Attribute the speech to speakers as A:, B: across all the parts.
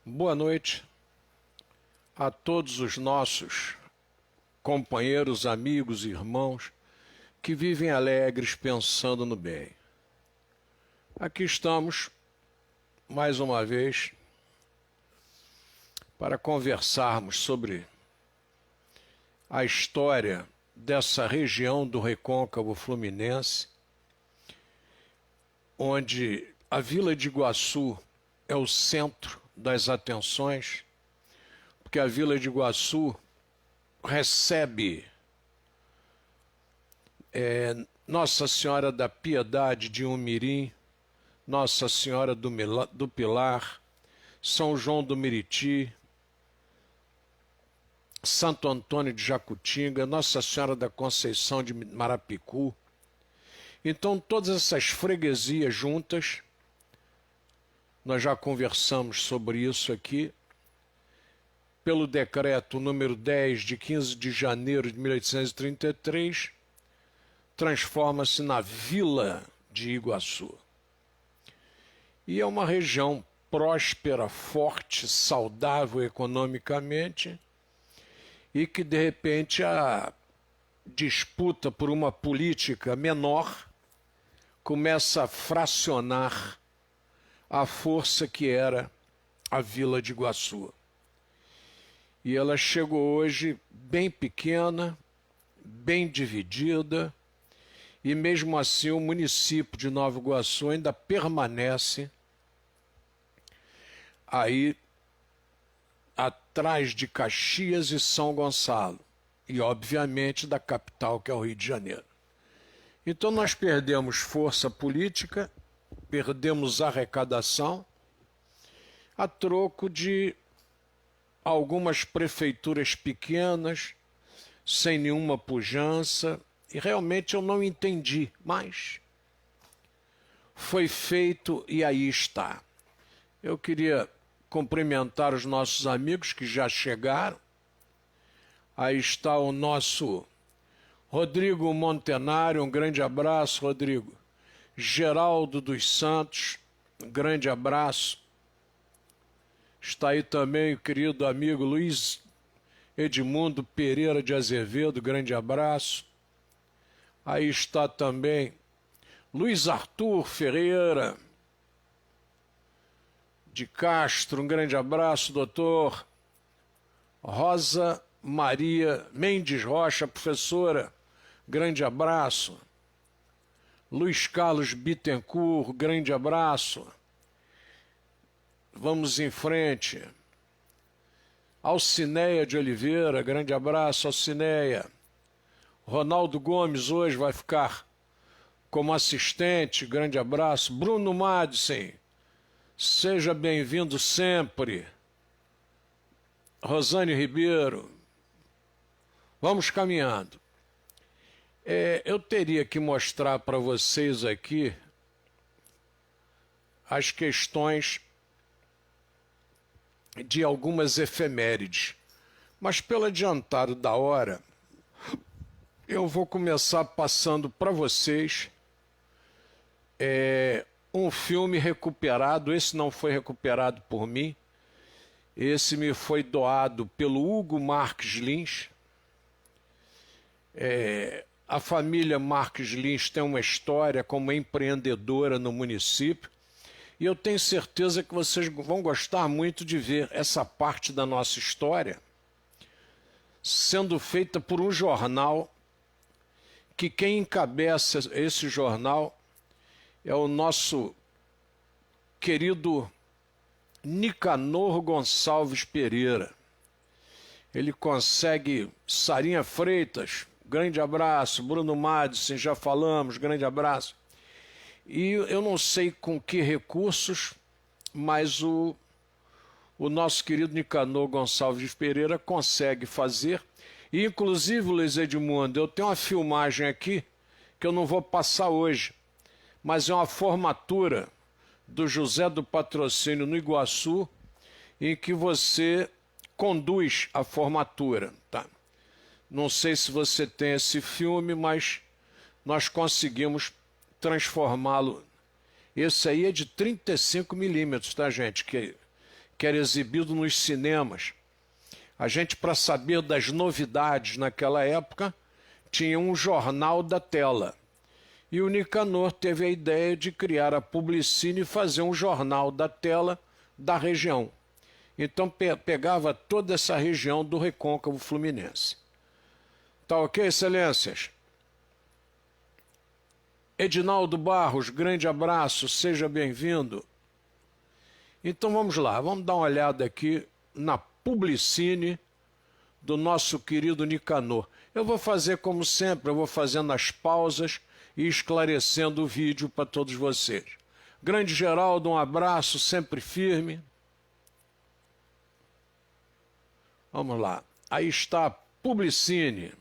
A: Boa noite a todos os nossos companheiros, amigos e irmãos que vivem alegres pensando no bem. Aqui estamos, mais uma vez, para conversarmos sobre a história dessa região do Recôncavo Fluminense, onde a Vila de Iguaçu é o centro das atenções, porque a Vila de Iguaçu recebe Nossa Senhora da Piedade de Umirim, Nossa Senhora do Pilar, São João do Meriti, Santo Antônio de Jacutinga, Nossa Senhora da Conceição de Marapicu. Então, todas essas freguesias juntas, nós já conversamos sobre isso aqui, pelo decreto número 10 de 15 de janeiro de 1833, transforma-se na Vila de Iguaçu. E é uma região próspera, forte, saudável economicamente, e que, de repente, a disputa por uma política menor começa a fracionar a força que era a Vila de Iguaçu. E ela chegou hoje bem pequena, bem dividida, e mesmo assim o município de Nova Iguaçu ainda permanece aí atrás de Caxias e São Gonçalo, e obviamente da capital, que é o Rio de Janeiro. Então nós perdemos força política, perdemos arrecadação, a troco de algumas prefeituras pequenas, sem nenhuma pujança, e realmente eu não entendi, mas foi feito e aí está. Eu queria cumprimentar os nossos amigos que já chegaram. Aí está o nosso Rodrigo Montenário, um grande abraço, Rodrigo. Geraldo dos Santos, um grande abraço. Está aí também o querido amigo Luiz Edmundo Pereira de Azevedo, grande abraço. Aí está também Luiz Arthur Ferreira de Castro, um grande abraço, doutor. Rosa Maria Mendes Rocha, professora, grande abraço. Luiz Carlos Bittencourt, grande abraço. Vamos em frente. Alcineia de Oliveira, grande abraço, Alcineia. Ronaldo Gomes hoje vai ficar como assistente, grande abraço. Bruno Madsen, seja bem-vindo sempre. Rosane Ribeiro, vamos caminhando. Eu teria que mostrar para vocês aqui as questões de algumas efemérides, mas pelo adiantado da hora, eu vou começar passando para vocês um filme recuperado. Esse não foi recuperado por mim, esse me foi doado pelo Hugo Marques Lins. A família Marques Lins tem uma história como empreendedora no município, e eu tenho certeza que vocês vão gostar muito de ver essa parte da nossa história sendo feita por um jornal que quem encabeça esse jornal é o nosso querido Nicanor Gonçalves Pereira. Ele consegue, Sarinha Freitas, grande abraço, Bruno Madsen, já falamos, grande abraço. E eu não sei com que recursos, mas o nosso querido Nicanor Gonçalves Pereira consegue fazer. E inclusive, Luiz Edmundo, eu tenho uma filmagem aqui que eu não vou passar hoje, mas é uma formatura do José do Patrocínio no Iguaçu, em que você conduz a formatura, tá? Não sei se você tem esse filme, mas nós conseguimos transformá-lo. Esse aí é de 35 milímetros, tá, gente? que era exibido nos cinemas. A gente, para saber das novidades naquela época, tinha um jornal da tela. E o Nicanor teve a ideia de criar a Publicine e fazer um jornal da tela da região. Então pegava toda essa região do Recôncavo Fluminense. Tá ok, excelências? Edinaldo Barros, grande abraço, seja bem-vindo. Então vamos lá, vamos dar uma olhada aqui na Publicine do nosso querido Nicanor. Eu vou fazer como sempre, eu vou fazendo as pausas e esclarecendo o vídeo para todos vocês. Grande Geraldo, um abraço, sempre firme. Vamos lá, aí está a Publicine.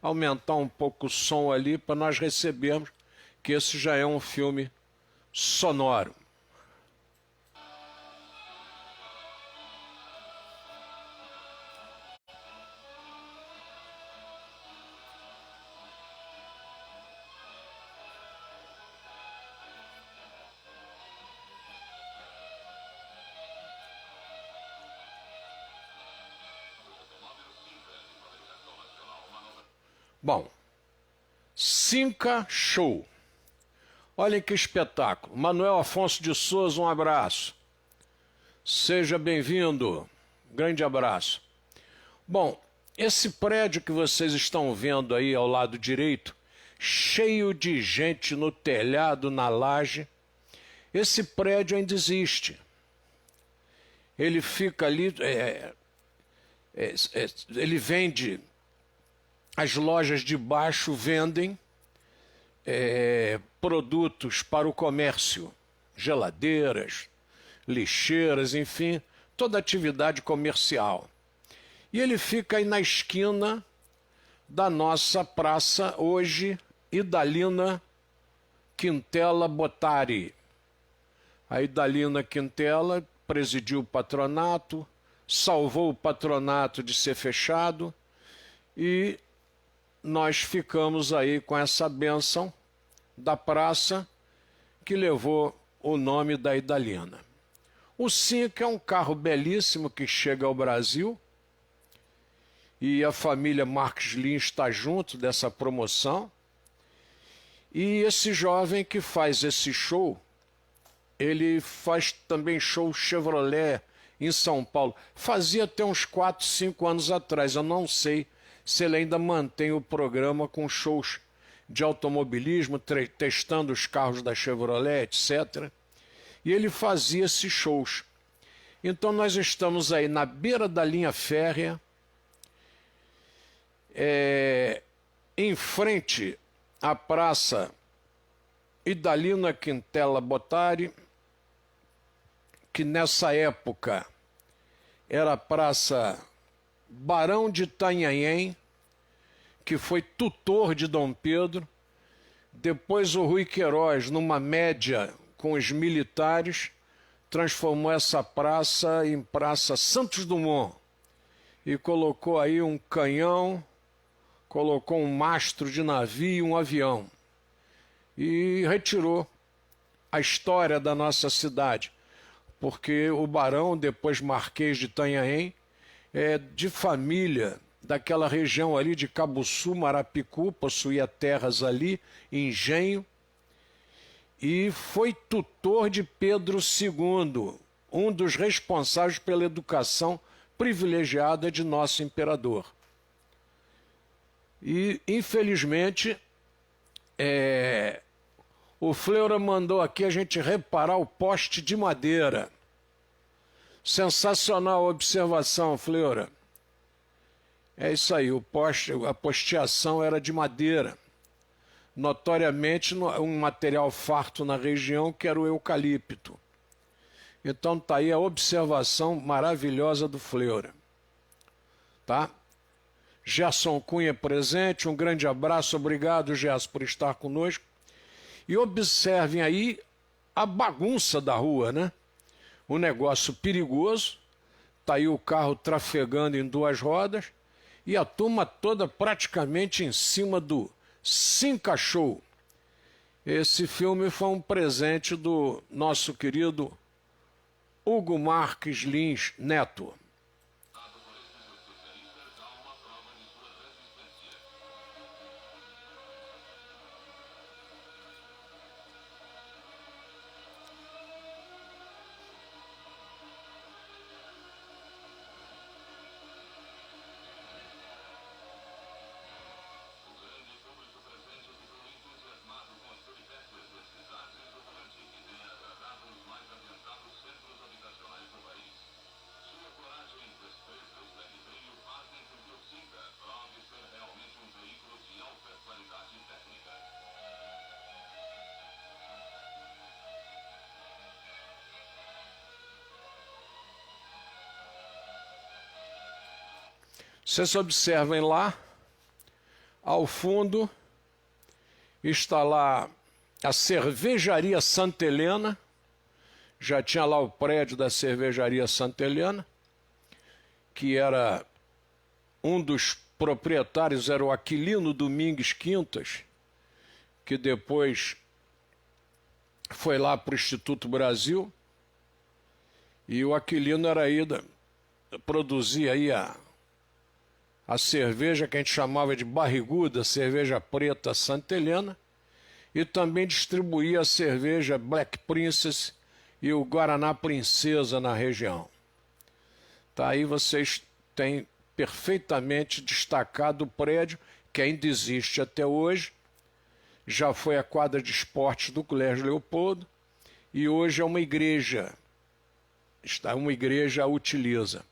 A: Aumentar um pouco o som ali para nós recebermos que esse já é um filme sonoro. Bom, Cinca Show. Olhem que espetáculo. Manuel Afonso de Souza, um abraço. Seja bem-vindo. Grande abraço. Bom, esse prédio que vocês estão vendo aí ao lado direito, cheio de gente no telhado, na laje, esse prédio ainda existe. Ele fica ali, ele vende, as lojas de baixo vendem produtos para o comércio, geladeiras, lixeiras, enfim, toda atividade comercial. E ele fica aí na esquina da nossa praça hoje, Idalina Quintela Bottari. A Idalina Quintela presidiu o patronato, salvou o patronato de ser fechado e nós ficamos aí com essa bênção da praça que levou o nome da Idalina. O Cinca é um carro belíssimo que chega ao Brasil e a família Marques Lins está junto dessa promoção. E esse jovem que faz esse show, ele faz também show Chevrolet em São Paulo. Fazia até uns 4, 5 anos atrás, eu não sei se ele ainda mantém o programa com shows de automobilismo, testando os carros da Chevrolet, etc. E ele fazia esses shows. Então nós estamos aí na beira da linha férrea, em frente à praça Idalina Quintela Bottari, que nessa época era a praça Barão de Itanhaém, que foi tutor de Dom Pedro. Depois o Rui Queiroz, numa média com os militares, transformou essa praça em Praça Santos Dumont e colocou aí um canhão, colocou um mastro de navio e um avião e retirou a história da nossa cidade, porque o barão, depois Marquês de Itanhaém, é de família daquela região ali de Cabuçu, Marapicu, possuía terras ali, engenho, e foi tutor de Pedro II, um dos responsáveis pela educação privilegiada de nosso imperador. E, infelizmente, o Fleury mandou aqui a gente reparar o poste de madeira. Sensacional a observação, Fleury. É isso aí, a posteação era de madeira. Notoriamente um material farto na região que era o eucalipto. Então está aí a observação maravilhosa do Fleury. Tá? Gerson Cunha presente, um grande abraço, obrigado Gerson por estar conosco. E observem aí a bagunça da rua, né? Um negócio perigoso, está aí o carro trafegando em 2 rodas e a turma toda praticamente em cima do Cinca Show. Esse filme foi um presente do nosso querido Hugo Marques Lins Neto. Vocês observem lá, ao fundo, está lá a Cervejaria Santa Helena, já tinha lá o prédio da Cervejaria Santa Helena, que era um dos proprietários, era o Aquilino Domingues Quintas, que depois foi lá para o Instituto Brasil, e o Aquilino era aí, produzia aí a cerveja que a gente chamava de barriguda, cerveja preta Santa Helena, e também distribuía a cerveja Black Princess e o Guaraná Princesa na região. Tá, aí vocês têm perfeitamente destacado o prédio, que ainda existe até hoje, já foi a quadra de esportes do Colégio Leopoldo, e hoje é uma igreja, uma igreja a utiliza.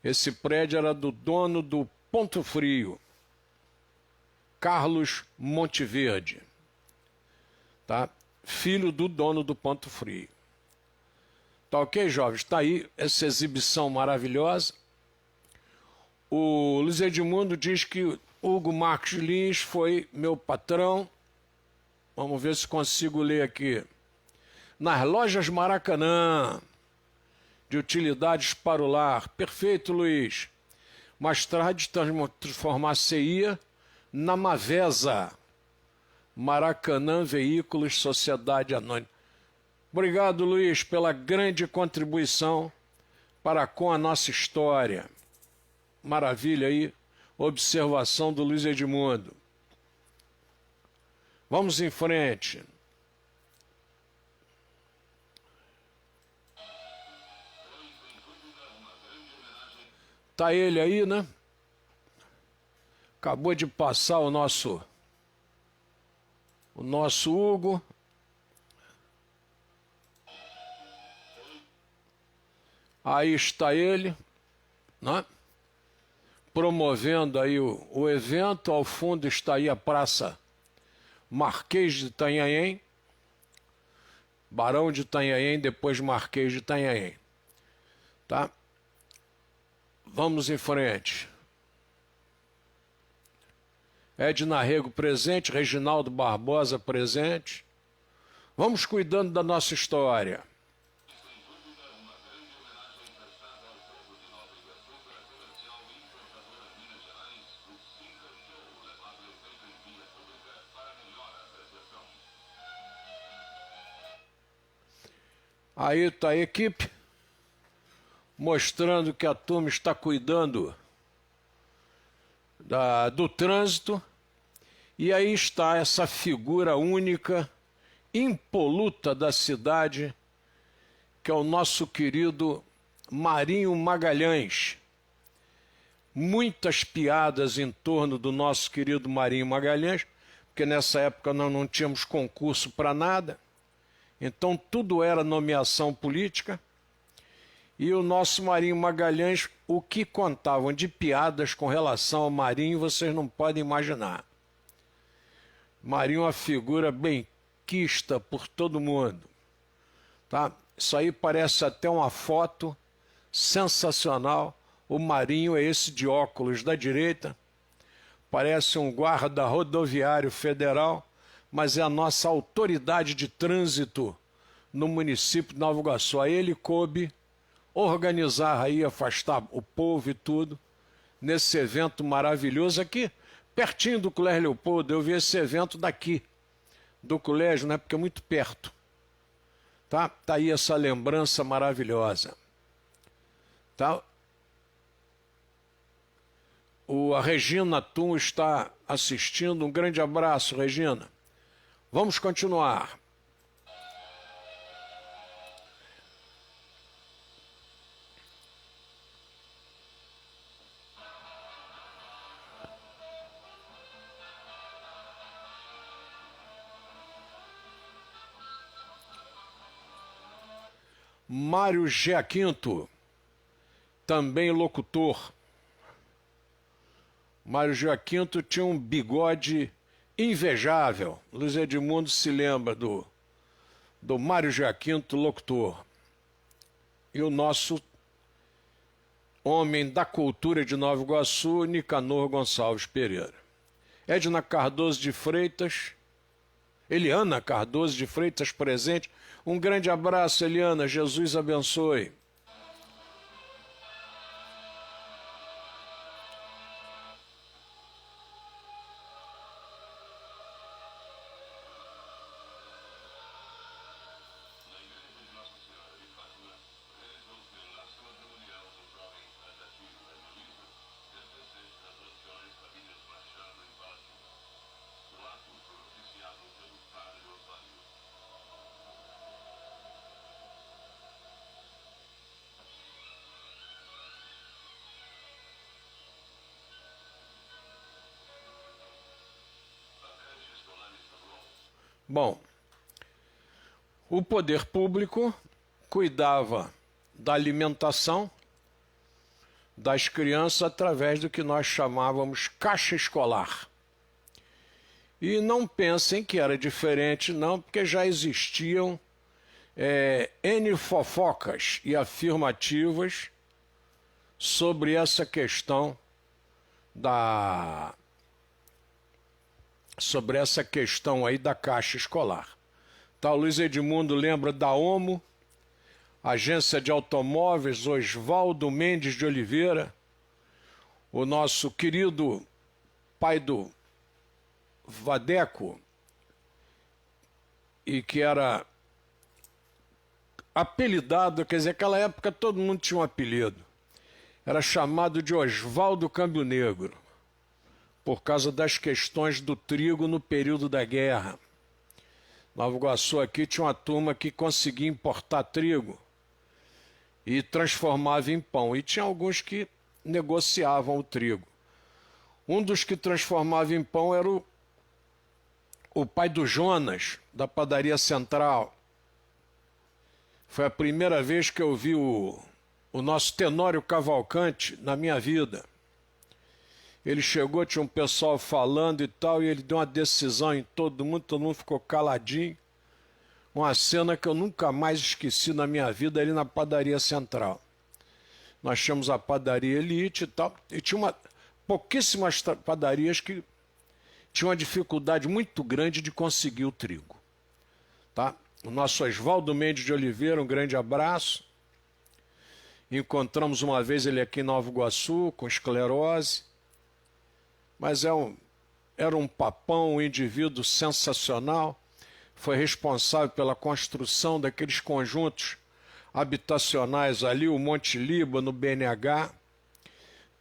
A: Esse prédio era do dono do Ponto Frio, Carlos Monteverde, tá? Filho do dono do Ponto Frio. Tá ok, jovens? Tá aí essa exibição maravilhosa. O Luiz Edmundo diz que Hugo Marques Lins foi meu patrão. Vamos ver se consigo ler aqui. Nas lojas Maracanã, de utilidades para o lar. Perfeito, Luiz. Mais tarde transformar a CIA na Mavesa, Maracanã Veículos Sociedade Anônima. Obrigado, Luiz, pela grande contribuição para com a nossa história. Maravilha aí, observação do Luiz Edmundo. Vamos em frente. Tá ele aí, né? Acabou de passar o nosso Hugo. Aí está ele, né? Promovendo aí o evento. Ao fundo está aí a Praça Marquês de Itanhaém, Barão de Itanhaém, depois Marquês de Itanhaém, tá? Vamos em frente. Edna Rego presente, Reginaldo Barbosa presente. Vamos cuidando da nossa história. Aí está a equipe, mostrando que a turma está cuidando do trânsito. E aí está essa figura única, impoluta da cidade, que é o nosso querido Marinho Magalhães. Muitas piadas em torno do nosso querido Marinho Magalhães, porque nessa época nós não tínhamos concurso para nada, então tudo era nomeação política. E o nosso Marinho Magalhães, o que contavam de piadas com relação ao Marinho, vocês não podem imaginar. Marinho é uma figura bem quista por todo mundo, tá? Isso aí parece até uma foto sensacional. O Marinho é esse de óculos da direita, parece um guarda rodoviário federal, mas é a nossa autoridade de trânsito no município de Nova Iguaçu. A ele coube organizar aí, afastar o povo e tudo, nesse evento maravilhoso aqui, pertinho do Colégio Leopoldo. Eu vi esse evento daqui, do colégio, né? Porque é muito perto. Tá? Tá aí essa lembrança maravilhosa. Tá? A Regina Tum está assistindo. Um grande abraço, Regina. Vamos continuar. Mário Giaquinto, também locutor. Mário Giaquinto tinha um bigode invejável. Luiz Edmundo se lembra do Mário Giaquinto, locutor. E o nosso homem da cultura de Nova Iguaçu, Nicanor Gonçalves Pereira. Edna Cardoso de Freitas, Eliana Cardoso de Freitas presente. Um grande abraço, Eliana, Jesus abençoe. Bom, o poder público cuidava da alimentação das crianças através do que nós chamávamos caixa escolar. E não pensem que era diferente, não, porque já existiam N fofocas e afirmativas sobre essa questão aí da caixa escolar. Tá, o Luiz Edmundo lembra da OMO, Agência de Automóveis, Oswaldo Mendes de Oliveira, o nosso querido pai do Vadeco, e que era apelidado, quer dizer, naquela época todo mundo tinha um apelido, era chamado de Oswaldo Câmbio Negro, por causa das questões do trigo no período da guerra. Nova Iguaçu aqui tinha uma turma que conseguia importar trigo e transformava em pão. E tinha alguns que negociavam o trigo. Um dos que transformava em pão era o pai do Jonas, da padaria Central. Foi a primeira vez que eu vi o nosso Tenório Cavalcante na minha vida. Ele chegou, tinha um pessoal falando e tal, e ele deu uma decisão em todo mundo ficou caladinho. Uma cena que eu nunca mais esqueci na minha vida, ali na padaria Central. Nós tínhamos a padaria Elite e tal, e tinha pouquíssimas padarias que tinham uma dificuldade muito grande de conseguir o trigo. Tá? O nosso Oswaldo Mendes de Oliveira, um grande abraço. Encontramos uma vez ele aqui em Nova Iguaçu, com esclerose. Mas era um papão, um indivíduo sensacional, foi responsável pela construção daqueles conjuntos habitacionais ali, o Monte Líbano, BNH,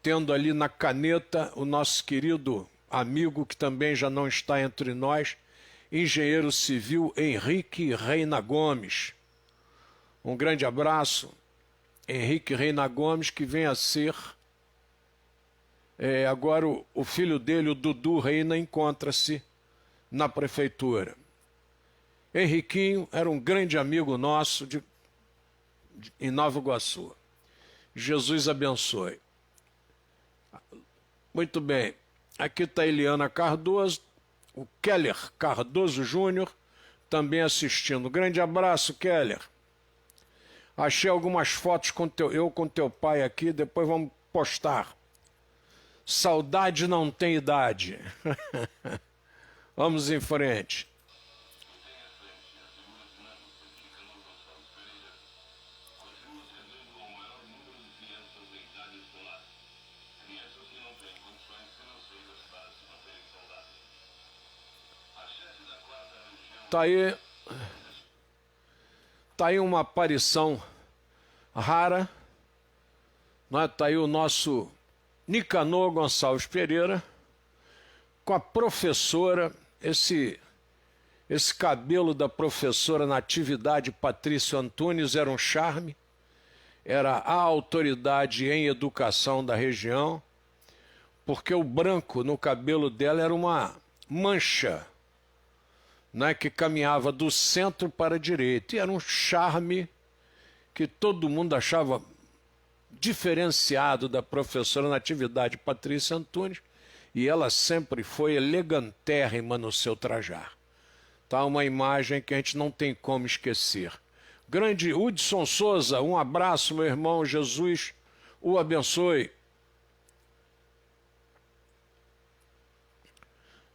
A: tendo ali na caneta o nosso querido amigo, que também já não está entre nós, engenheiro civil Henrique Reina Gomes. Um grande abraço, Henrique Reina Gomes, que vem a ser... agora o filho dele, o Dudu Reina, encontra-se na prefeitura. Henriquinho era um grande amigo nosso em Nova Iguaçu. Jesus abençoe. Muito bem. Aqui está Eliana Cardoso, o Keller Cardoso Júnior, também assistindo. Grande abraço, Keller. Achei algumas fotos com teu pai aqui, depois vamos postar. Saudade não tem idade. Vamos em frente. Tá aí, tá aí uma aparição rara, não é? Tá aí o nosso Nicanor Gonçalves Pereira com a professora, esse cabelo da professora Natividade Patrício Antunes era um charme, era a autoridade em educação da região, porque o branco no cabelo dela era uma mancha, né, que caminhava do centro para a direita, e era um charme que todo mundo achava diferenciado da professora Natividade Patrícia Antunes, e ela sempre foi elegantérrima no seu trajar. Tá uma imagem que a gente não tem como esquecer. Grande Hudson Souza, um abraço, meu irmão, Jesus o abençoe.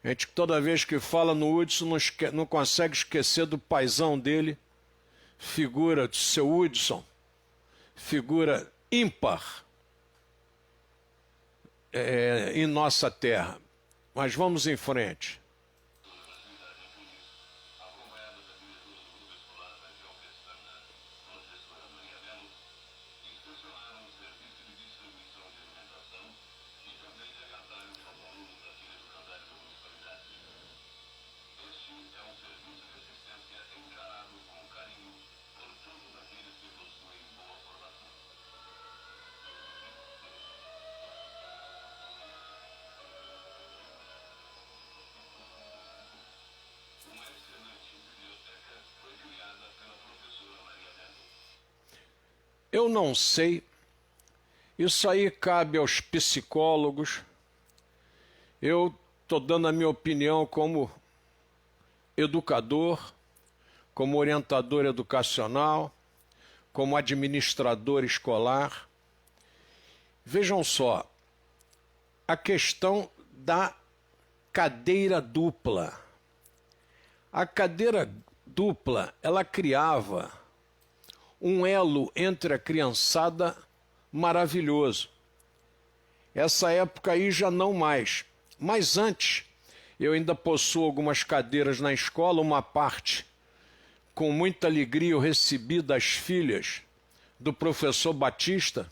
A: A gente toda vez que fala no Hudson não consegue esquecer do paizão dele, figura do seu Hudson, figura ímpar em nossa terra. Mas vamos em frente. Eu não sei, isso aí cabe aos psicólogos. Eu estou dando a minha opinião como educador, como orientador educacional, como administrador escolar. Vejam só, a questão da cadeira dupla. A cadeira dupla, ela criava um elo entre a criançada maravilhoso. Essa época aí já não mais. Mas antes, eu ainda possuo algumas cadeiras na escola, uma parte, com muita alegria eu recebi das filhas do professor Batista,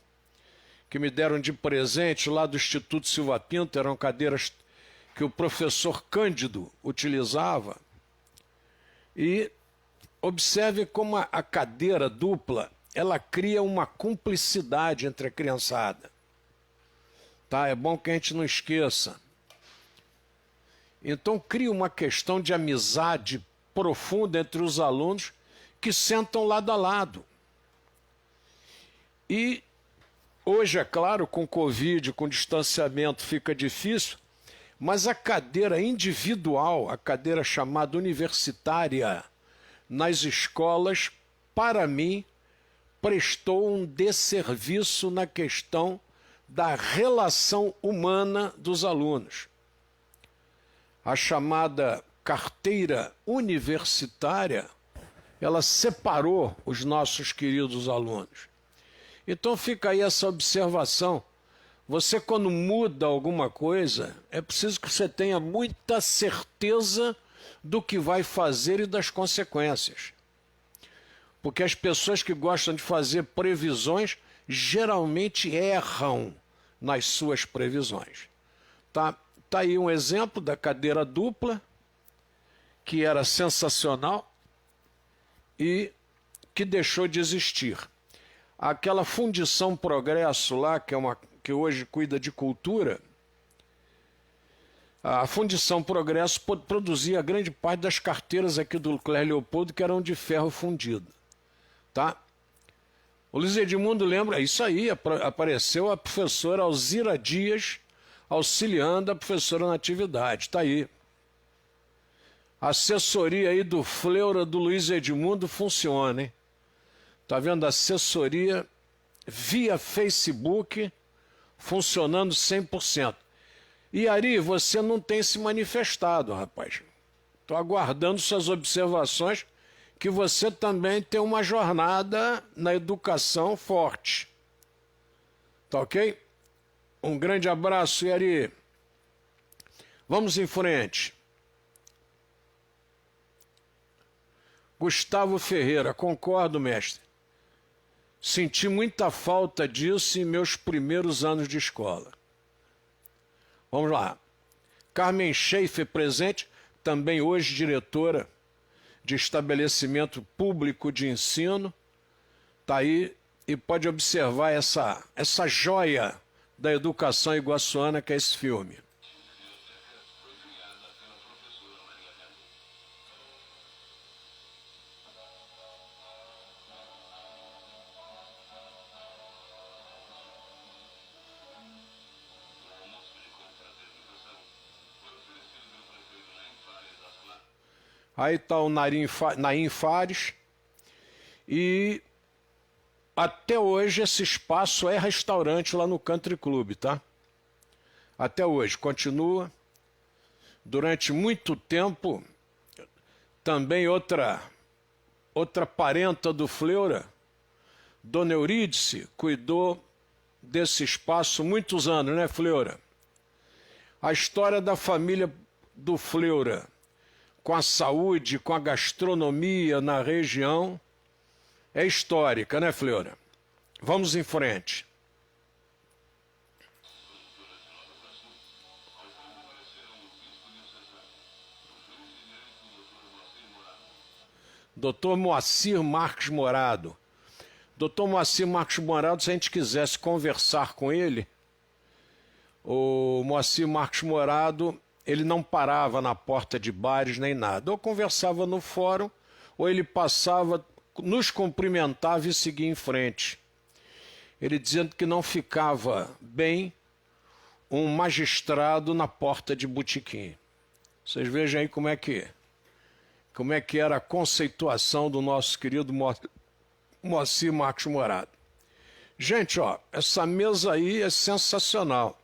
A: que me deram de presente lá do Instituto Silva Pinto, eram cadeiras que o professor Cândido utilizava. E observe como a cadeira dupla, ela cria uma cumplicidade entre a criançada. Tá? É bom que a gente não esqueça. Então cria uma questão de amizade profunda entre os alunos que sentam lado a lado. E hoje, é claro, com Covid, com distanciamento, fica difícil, mas a cadeira individual, a cadeira chamada universitária, nas escolas, para mim, prestou um desserviço na questão da relação humana dos alunos. A chamada carteira universitária, ela separou os nossos queridos alunos. Então fica aí essa observação. Você, quando muda alguma coisa, é preciso que você tenha muita certeza do que vai fazer e das consequências. Porque as pessoas que gostam de fazer previsões geralmente erram nas suas previsões. Tá aí um exemplo da cadeira dupla, que era sensacional e que deixou de existir. Aquela Fundição Progresso lá, que hoje cuida de cultura, a Fundição Progresso produzia grande parte das carteiras aqui do Clério Leopoldo, que eram de ferro fundido. Tá? O Luiz Edmundo lembra, isso aí, apareceu a professora Alzira Dias auxiliando a professora Natividade, está aí. A assessoria aí do Fleura do Luiz Edmundo funciona, hein? Tá vendo? A assessoria via Facebook funcionando 100%. E Ari, você não tem se manifestado, rapaz. Estou aguardando suas observações, que você também tem uma jornada na educação forte. Tá ok? Um grande abraço, Yari. Vamos em frente. Gustavo Ferreira, concordo, mestre. Senti muita falta disso em meus primeiros anos de escola. Vamos lá. Carmen Schaefer, presente, também hoje diretora de estabelecimento público de ensino. Está aí e pode observar essa joia da educação iguaçuana que é esse filme. Aí está o Naim Fares. E até hoje esse espaço é restaurante lá no Country Club, tá? Até hoje, continua. Durante muito tempo, também outra parenta do Fleury, Dona Eurídice, cuidou desse espaço muitos anos, né, Fleury? A história da família do Fleury com a saúde, com a gastronomia na região, é histórica, né, Fleury? Vamos em frente. Dr. Moacir Marques Morado. Dr. Moacir Marques Morado, se a gente quisesse conversar com ele, o Moacir Marques Morado, ele não parava na porta de bares nem nada. Ou conversava no fórum, ou ele passava, nos cumprimentava e seguia em frente. Ele dizendo que não ficava bem um magistrado na porta de botequim. Vocês vejam aí como é que era a conceituação do nosso querido Moacir Marques Morado. Gente, ó, essa mesa aí é sensacional.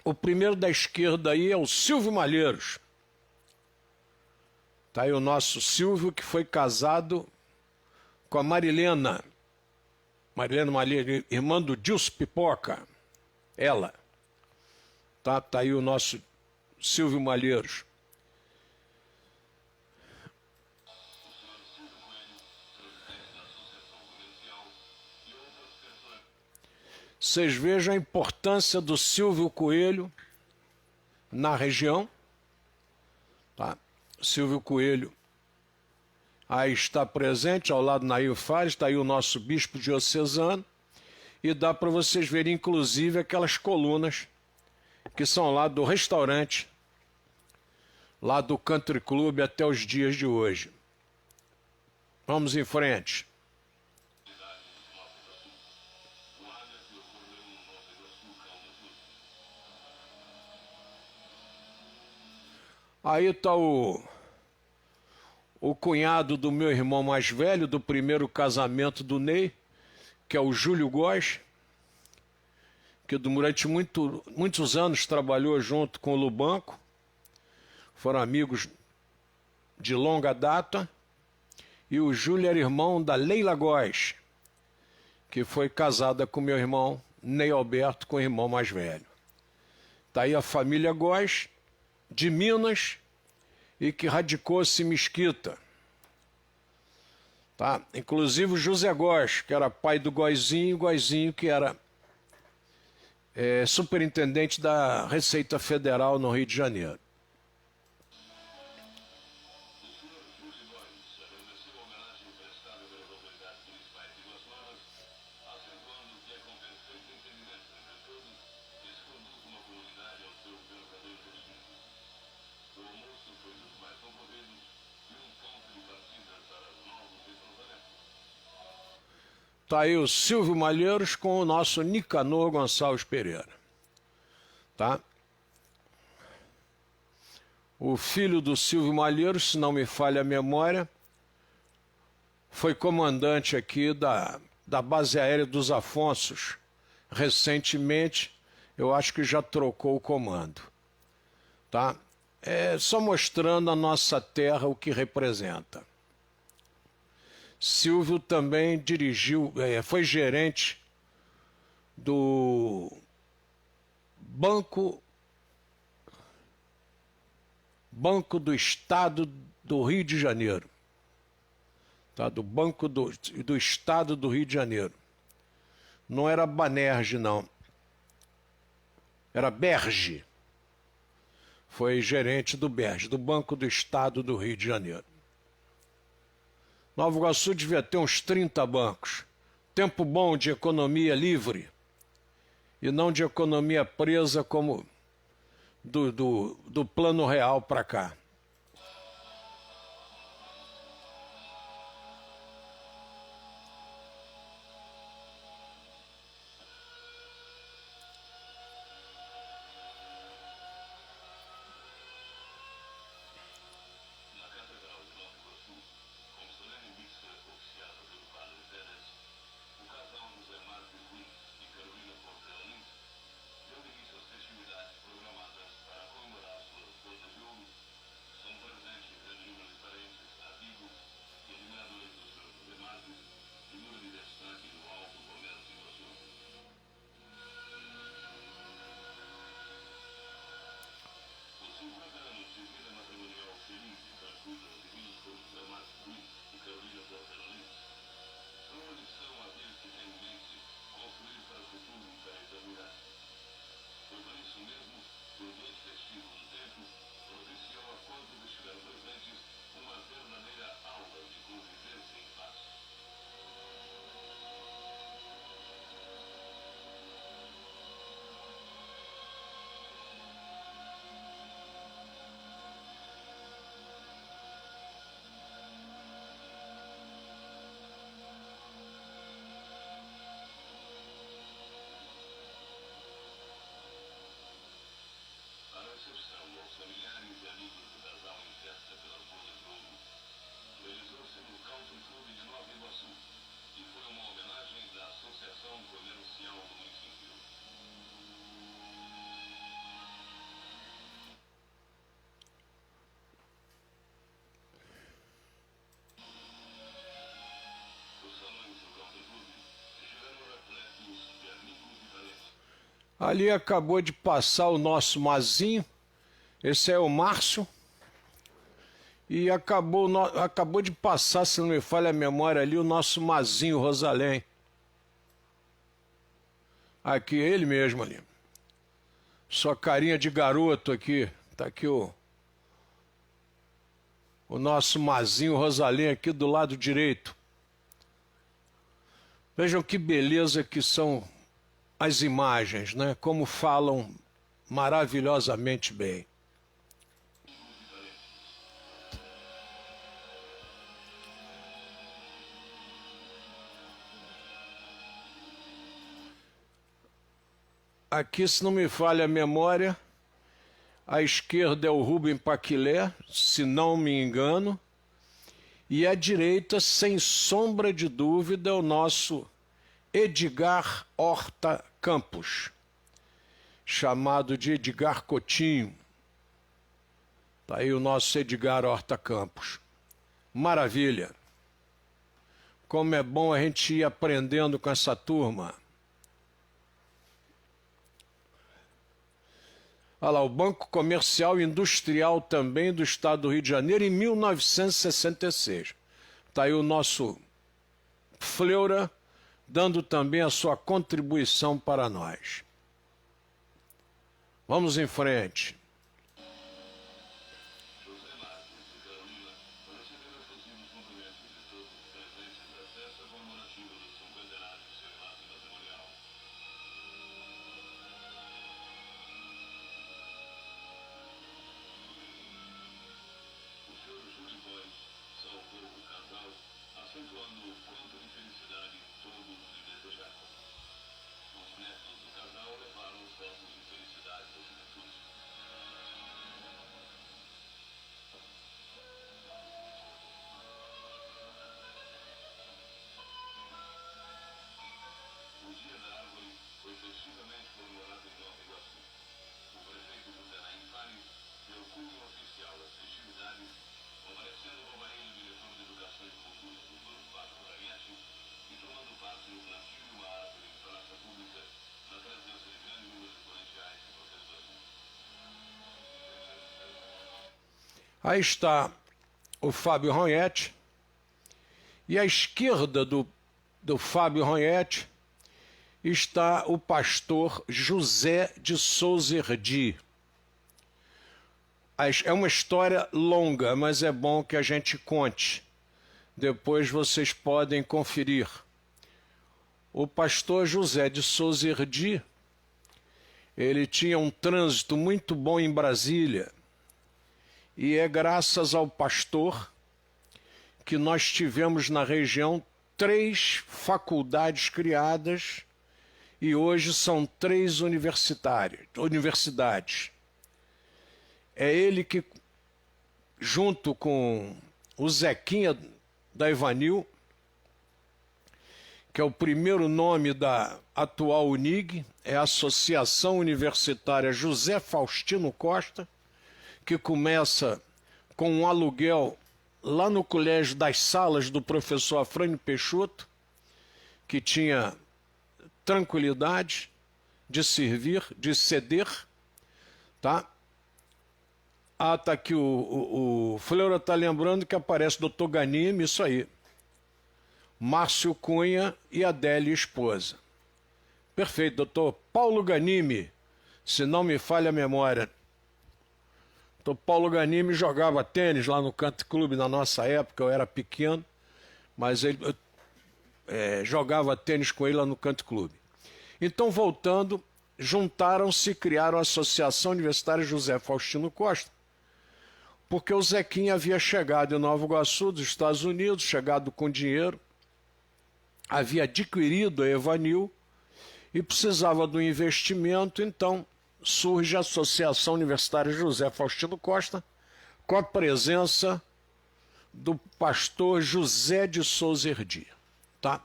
A: O primeiro da esquerda aí é o Silvio Malheiros. Tá aí o nosso Silvio, que foi casado com a Marilena Malheiros, irmã do Dilson Pipoca. Ela. Tá aí o nosso Silvio Malheiros. Vocês vejam a importância do Silvio Coelho na região. Tá? Silvio Coelho aí está presente ao lado do Nair Fares, está aí o nosso bispo diocesano, e dá para vocês verem inclusive aquelas colunas que são lá do restaurante, lá do Country Club até os dias de hoje. Vamos em frente. Aí está o cunhado do meu irmão mais velho, do primeiro casamento do Ney, que é o Júlio Góes, que durante muitos anos trabalhou junto com o Lubanco, foram amigos de longa data, e o Júlio era irmão da Leila Góes, que foi casada com meu irmão Ney Alberto, com o irmão mais velho. Está aí a família Góes, de Minas, e que radicou-se em Mesquita. Tá? Inclusive o José Góes, que era pai do Góezinho que era superintendente da Receita Federal no Rio de Janeiro. Está aí o Silvio Malheiros com o nosso Nicanor Gonçalves Pereira. Tá? O filho do Silvio Malheiros, se não me falha a memória, foi comandante aqui da base aérea dos Afonsos. Recentemente, eu acho que já trocou o comando. Tá? Só mostrando a nossa terra o que representa. Silvio também dirigiu, foi gerente do Banco Banco do Estado do Rio de Janeiro. Tá? Do Banco do Estado do Rio de Janeiro. Não era Banerje, não. Era Berge. Foi gerente do Berge, do Banco do Estado do Rio de Janeiro. Nova Iguaçu devia ter uns 30 bancos. Tempo bom de economia livre e não de economia presa como do Plano Real para cá. Ali acabou de passar o nosso Mazinho, esse é o Márcio, e acabou de passar, se não me falha a memória ali, o nosso Mazinho Rosalém. Aqui, ele mesmo ali. Sua carinha de garoto aqui, tá aqui o nosso Mazinho Rosalém aqui do lado direito. Vejam que beleza que são as imagens, né? Como falam maravilhosamente bem. Aqui, se não me falha a memória, à esquerda é o Rubem Paquilé, se não me engano, e à direita, sem sombra de dúvida, é o nosso Edgar Horta Campos, chamado de Edgar Coutinho. Está aí o nosso Edgar Horta Campos. Maravilha! Como é bom a gente ir aprendendo com essa turma. Olha lá, o Banco Comercial e Industrial também do Estado do Rio de Janeiro, em 1966. Está aí o nosso Fleury, dando também a sua contribuição para nós. Vamos em frente. Aí está o Fábio Ronhetti, e à esquerda do Fábio Ronhetti está o pastor José de Souza Herdi. É uma história longa, mas é bom que a gente conte. Depois vocês podem conferir. O pastor José de Souza Herdi, ele tinha um trânsito muito bom em Brasília, e é graças ao pastor que nós tivemos na região 3 faculdades criadas e hoje são 3 universidades. É ele que, junto com o Zequinha da Evanil, que é o primeiro nome da atual UNIG, é a Associação Universitária José Faustino Costa, que começa com um aluguel lá no Colégio das Salas do professor Afrânio Peixoto, que tinha tranquilidade de servir, de ceder, tá? Ah, tá aqui o Fleury está lembrando que aparece o Dr. Ganime, isso aí. Márcio Cunha e Adélia, esposa. Perfeito, doutor Paulo Ganime, se não me falha a memória. Doutor Paulo Ganime jogava tênis lá no Country Club na nossa época, eu era pequeno, mas ele jogava tênis com ele lá no Country Club. Então, voltando, juntaram-se e criaram a Associação Universitária José Faustino Costa, porque o Zequinha havia chegado em Nova Iguaçu, dos Estados Unidos, chegado com dinheiro, havia adquirido a Evanil e precisava do investimento, então surge a Associação Universitária José Faustino Costa, com a presença do pastor José de Souza Herdi, tá?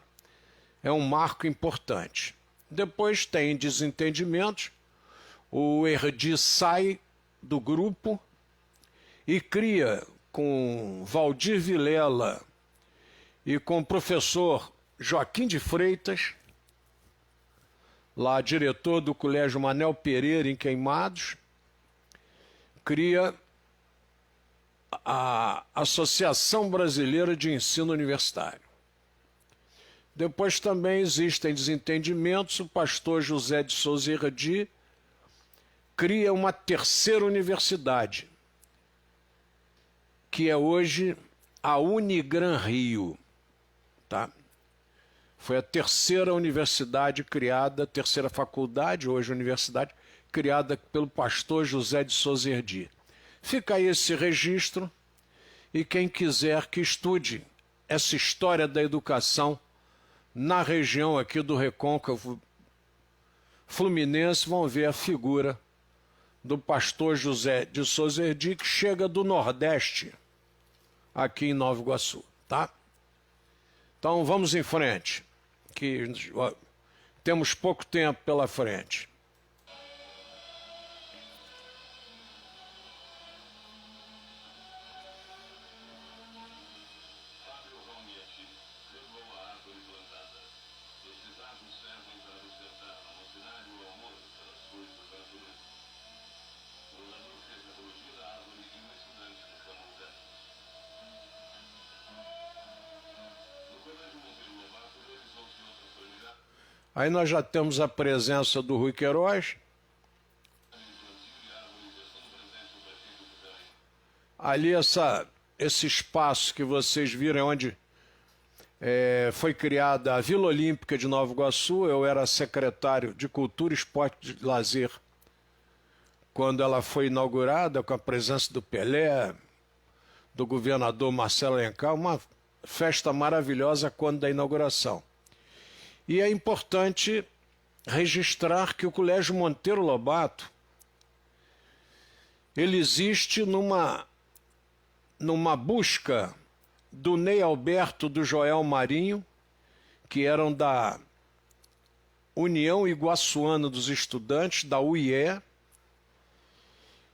A: É um marco importante. Depois tem desentendimentos, o Herdi sai do grupo e cria com Valdir Vilela e com o professor Joaquim de Freitas, lá diretor do Colégio Manel Pereira em Queimados, cria a Associação Brasileira de Ensino Universitário. Depois também existem desentendimentos, o pastor José de Souza Herdi cria uma terceira universidade, que é hoje a Unigran Rio, tá? Foi a terceira universidade criada, terceira faculdade, hoje universidade, criada pelo pastor José de Souza Herdi. Fica aí esse registro, e quem quiser que estude essa história da educação na região aqui do Recôncavo Fluminense, vão ver a figura do pastor José de Souza Herdi, que chega do Nordeste, aqui em Nova Iguaçu, tá? Então vamos em frente, que temos pouco tempo pela frente. Aí nós já temos a presença do Rui Queiroz. Ali esse espaço que vocês viram é onde foi criada a Vila Olímpica de Nova Iguaçu. Eu era secretário de Cultura, Esporte e Lazer quando ela foi inaugurada, com a presença do Pelé, do governador Marcelo Alencar, uma festa maravilhosa quando da inauguração. E é importante registrar que o Colégio Monteiro Lobato ele existe numa busca do Ney Alberto, do Joel Marinho, que eram da União Iguaçuana dos Estudantes, da UIE,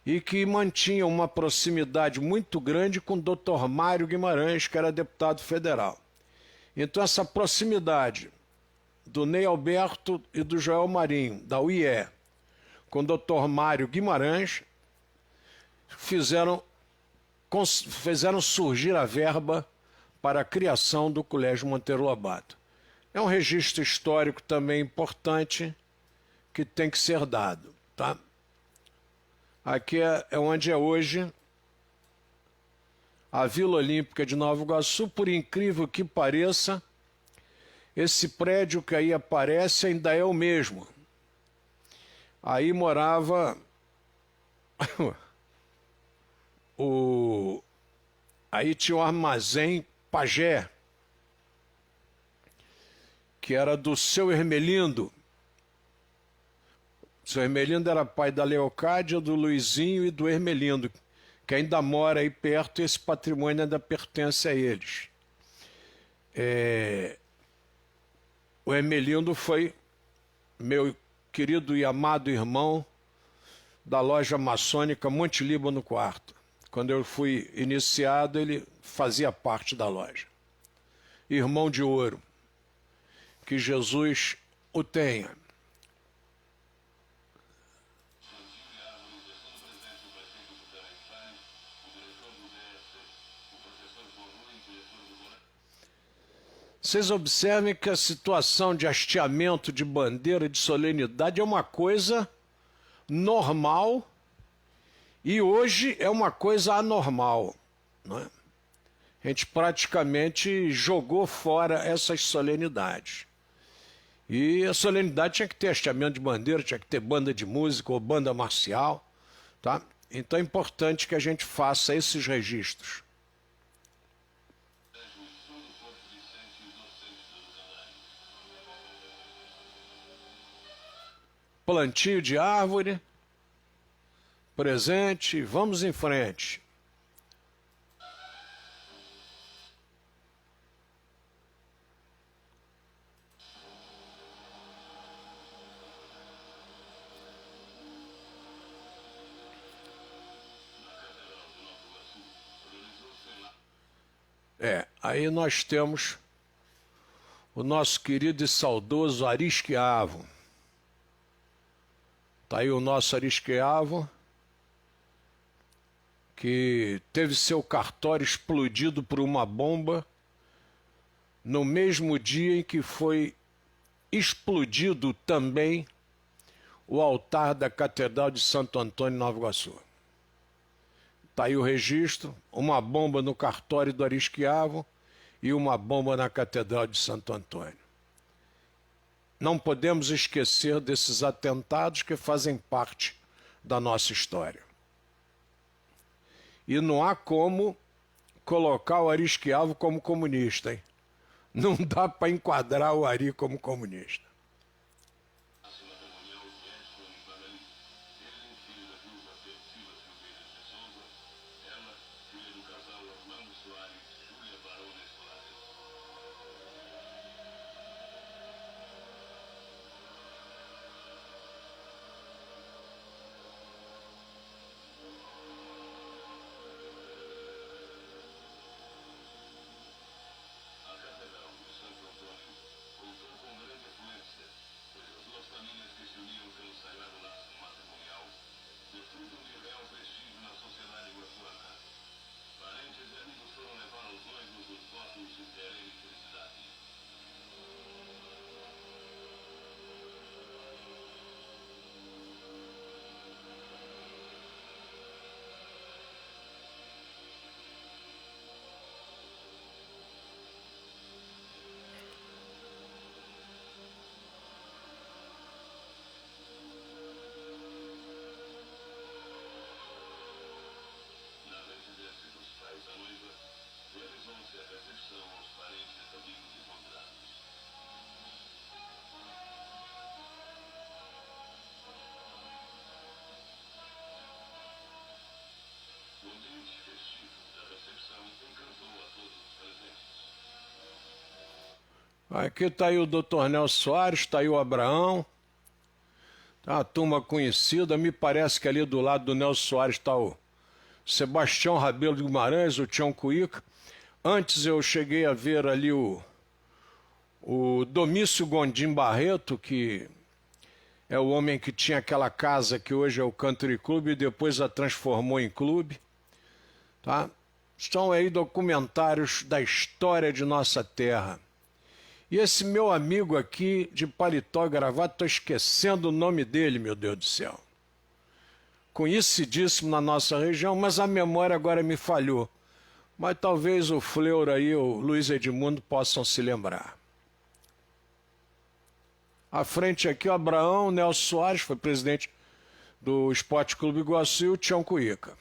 A: e que mantinham uma proximidade muito grande com o Dr. Mário Guimarães, que era deputado federal. Então essa proximidade do Ney Alberto e do Joel Marinho, da UIE, com o Dr. Mário Guimarães, fizeram fizeram surgir a verba para a criação do Colégio Monteiro Lobato. É um registro histórico também importante que tem que ser dado, tá? Aqui é onde é hoje a Vila Olímpica de Nova Iguaçu. Por incrível que pareça, esse prédio que aí aparece ainda é o mesmo. Aí morava aí tinha o armazém Pajé, que era do seu Hermelindo. O seu Hermelindo era pai da Leocádia, do Luizinho e do Hermelindo, que ainda mora aí perto, e esse patrimônio ainda pertence a eles. O Hermelindo foi meu querido e amado irmão da loja maçônica Monte Líbano IV. Quando eu fui iniciado, ele fazia parte da loja. Irmão de ouro, que Jesus o tenha. Vocês observem que a situação de hasteamento de bandeira, de solenidade, é uma coisa normal e hoje é uma coisa anormal, não é? A gente praticamente jogou fora essas solenidades. E a solenidade tinha que ter hasteamento de bandeira, tinha que ter banda de música ou banda marcial, tá? Então é importante que a gente faça esses registros. Plantio de árvore, presente, vamos em frente. Aí nós temos o nosso querido e saudoso Arisquiavo. Está aí o nosso Arisquiavo, que teve seu cartório explodido por uma bomba no mesmo dia em que foi explodido também o altar da Catedral de Santo Antônio, Nova Iguaçu. Está aí o registro, uma bomba no cartório do Arisquiavo e uma bomba na Catedral de Santo Antônio. Não podemos esquecer desses atentados que fazem parte da nossa história. E não há como colocar o Arisquiavo como comunista, hein? Não dá para enquadrar o Ari como comunista. Aqui está aí o Dr. Nelson Soares, está aí o Abraão, tá uma turma conhecida. Me parece que ali do lado do Nelson Soares está o Sebastião Rabelo de Guimarães, o Tião Cuíca. Antes eu cheguei a ver ali o Domício Gondim Barreto, que é o homem que tinha aquela casa que hoje é o Country Club e depois a transformou em clube. Tá? Estão aí documentários da história de nossa terra. E esse meu amigo aqui de paletó e gravata, estou esquecendo o nome dele, meu Deus do céu. Conhecidíssimo na nossa região, mas a memória agora me falhou. Mas talvez o Fleur aí, o Luiz Edmundo, possam se lembrar. À frente aqui o Abraão, o Nelson Soares, foi presidente do Esporte Clube Iguaçu, e o Tião Cuíca.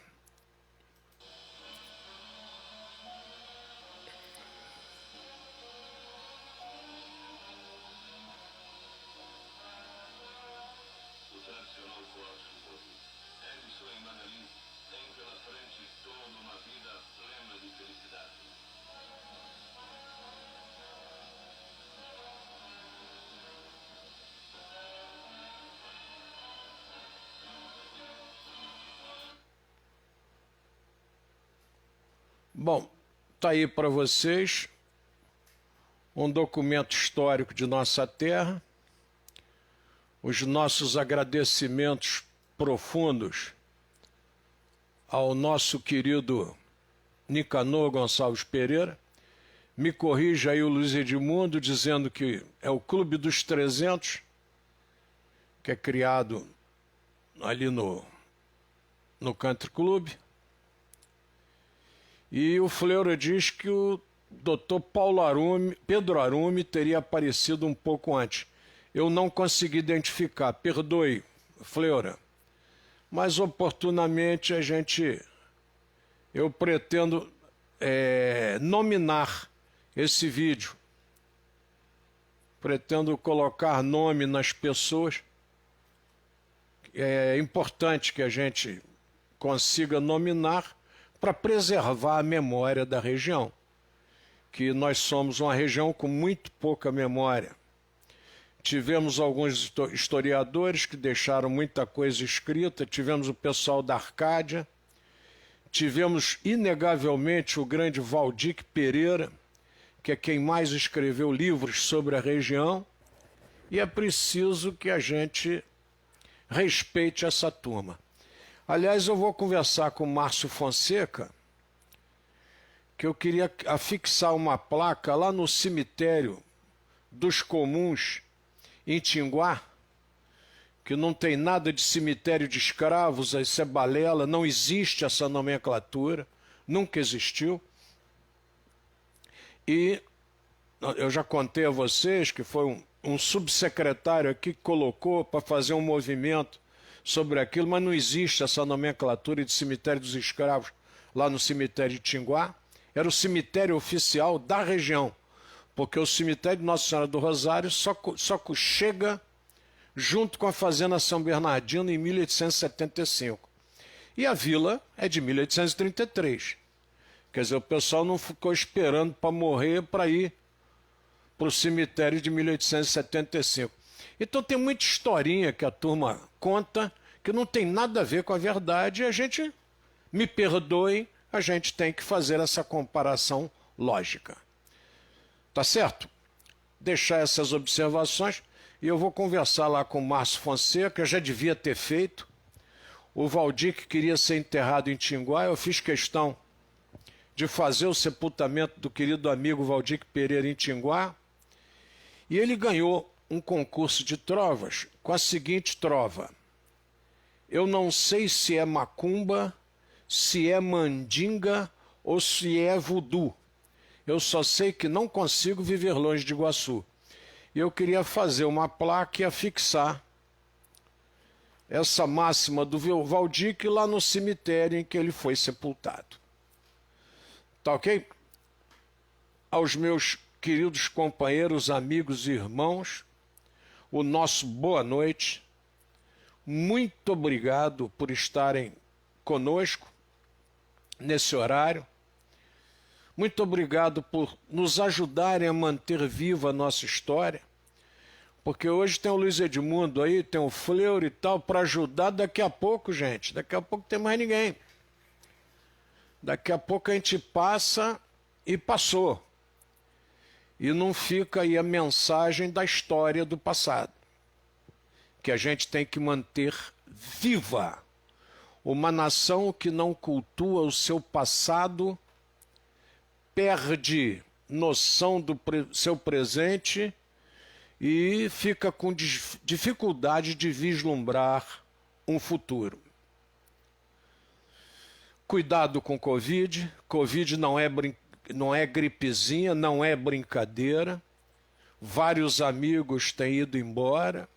A: Bom, está aí para vocês um documento histórico de nossa terra, os nossos agradecimentos profundos ao nosso querido Nicanor Gonçalves Pereira. Me corrija aí o Luiz Edmundo, dizendo que é o Clube dos 300, que é criado ali no Country Club. E o Fleury diz que o Dr. Pedro Arumi teria aparecido um pouco antes. Eu não consegui identificar, perdoe, Fleury. Mas oportunamente eu pretendo nominar esse vídeo. Pretendo colocar nome nas pessoas. É importante que a gente consiga nominar para preservar a memória da região, que nós somos uma região com muito pouca memória. Tivemos alguns historiadores que deixaram muita coisa escrita, tivemos o pessoal da Arcádia, tivemos inegavelmente o grande Valdir Pereira, que é quem mais escreveu livros sobre a região, e é preciso que a gente respeite essa turma. Aliás, eu vou conversar com o Márcio Fonseca, que eu queria afixar uma placa lá no cemitério dos Comuns, em Tinguá, que não tem nada de cemitério de escravos, isso é balela, não existe essa nomenclatura, nunca existiu. E eu já contei a vocês que foi um subsecretário aqui que colocou para fazer um movimento sobre aquilo, mas não existe essa nomenclatura de cemitério dos escravos lá no cemitério de Tinguá. Era o cemitério oficial da região, porque o cemitério de Nossa Senhora do Rosário só chega junto com a Fazenda São Bernardino em 1875. E a vila é de 1833. Quer dizer, o pessoal não ficou esperando para morrer para ir para o cemitério de 1875. Então tem muita historinha que a turma conta que não tem nada a ver com a verdade, e a gente, me perdoe, a gente tem que fazer essa comparação lógica. Tá certo? Deixar essas observações, e eu vou conversar lá com o Márcio Fonseca, já devia ter feito. O Valdir, que queria ser enterrado em Tinguá, eu fiz questão de fazer o sepultamento do querido amigo Valdir Pereira em Tinguá, e ele ganhou um concurso de trovas com a seguinte trova: eu não sei se é macumba, se é mandinga ou se é voodoo. Eu só sei que não consigo viver longe de Iguaçu. E eu queria fazer uma placa e afixar essa máxima do Valdir lá no cemitério em que ele foi sepultado. Tá ok? Aos meus queridos companheiros, amigos e irmãos, o nosso boa noite. Muito obrigado por estarem conosco nesse horário. Muito obrigado por nos ajudarem a manter viva a nossa história. Porque hoje tem o Luiz Edmundo aí, tem o Fleury e tal, para ajudar. Daqui a pouco, gente, daqui a pouco tem mais ninguém. Daqui a pouco a gente passa e passou. E não fica aí a mensagem da história do passado, que a gente tem que manter viva. Uma nação que não cultua o seu passado perde noção do seu presente e fica com dificuldade de vislumbrar um futuro. Cuidado com Covid. Covid não é gripezinha, não é brincadeira. Vários amigos têm ido embora,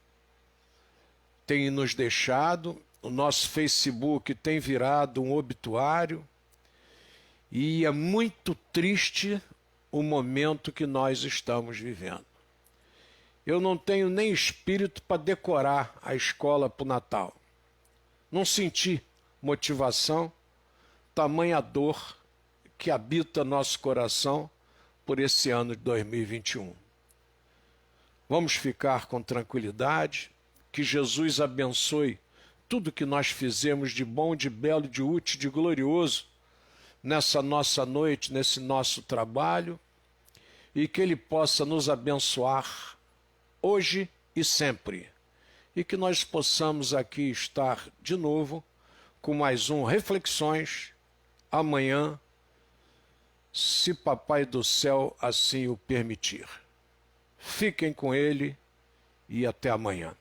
A: têm nos deixado. O nosso Facebook tem virado um obituário. E é muito triste o momento que nós estamos vivendo. Eu não tenho nem espírito para decorar a escola para o Natal. Não senti motivação, tamanha dor que habita nosso coração por esse ano de 2021. Vamos ficar com tranquilidade, que Jesus abençoe tudo que nós fizemos de bom, de belo, de útil, de glorioso nessa nossa noite, nesse nosso trabalho, e que Ele possa nos abençoar hoje e sempre, e que nós possamos aqui estar de novo com mais um Reflexões amanhã, se Papai do Céu assim o permitir. Fiquem com Ele e até amanhã.